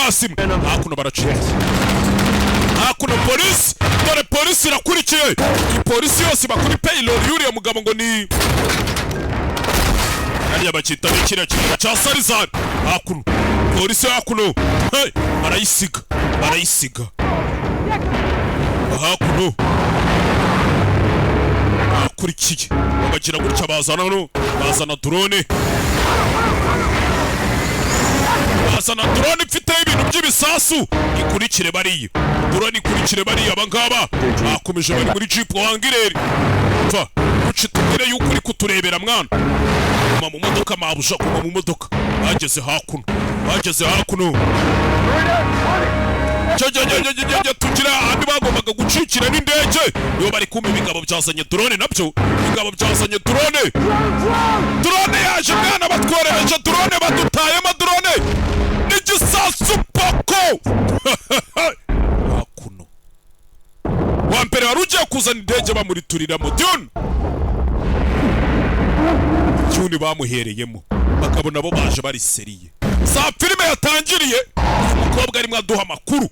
pasi hakuno baracitse hakuno polisi dore polisi irakurikiye polisi yose bakuri payload yuriya mugabo ngo ni hariya bakita n'ikiriya kintu cya Sarizar hakuno polisi hakuno barayisiga hakuno akurikiye bagira gutya bazana drone ifite ibintu by'ibisasu ikurikire bariya drone ikurikire bariya abangaba bakomeje bari muri jeep wangireri pfa ucitubire yuko uri kuturebera mwana kuma mu modoka mabusha kuma mu modoka bageze hakuno tugira andi bagombaga gucikira n'indege nibo bari kumpa ibigabo byazanye drone nabyo ibigabo byazanye drone yaje mwana batworereje drone badutayemo drone n'igisasu poko hakuno wa mbere wari ugiye kuzana indege bamurituriramo Dune bamuhereyemo bakabona bo baje bari seriye saa filime yatangiriye umukobwa arimo aduha amakuru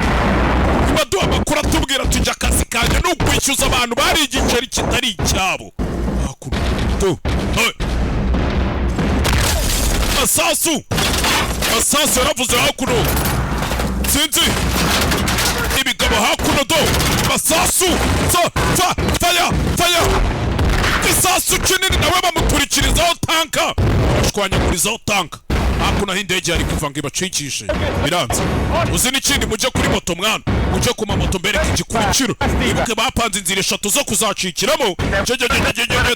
atubwira tujya akazi kanjye n'ukwishyuza abantu bari igiceri kitari icyabo hakuno masasu yaravuze hakuno sinzi ibigabo hakuno masasu faya isasu kinini nawe bamuturikirizaho tanka bashwanyagurizaho tanka hakuno indege yari kuva ngo ibacikishe biranze uzi n'ikindi mujye kuri moto mwana mujye ku mamoto mbereka igikurikiro ibuke bapanze inzira 3 zo kuzacikiramo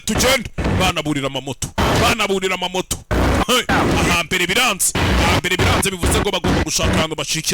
tugende banaburira amamoto aha mbere biranze bivuze ngo bagomba gushaka ahantu bacikira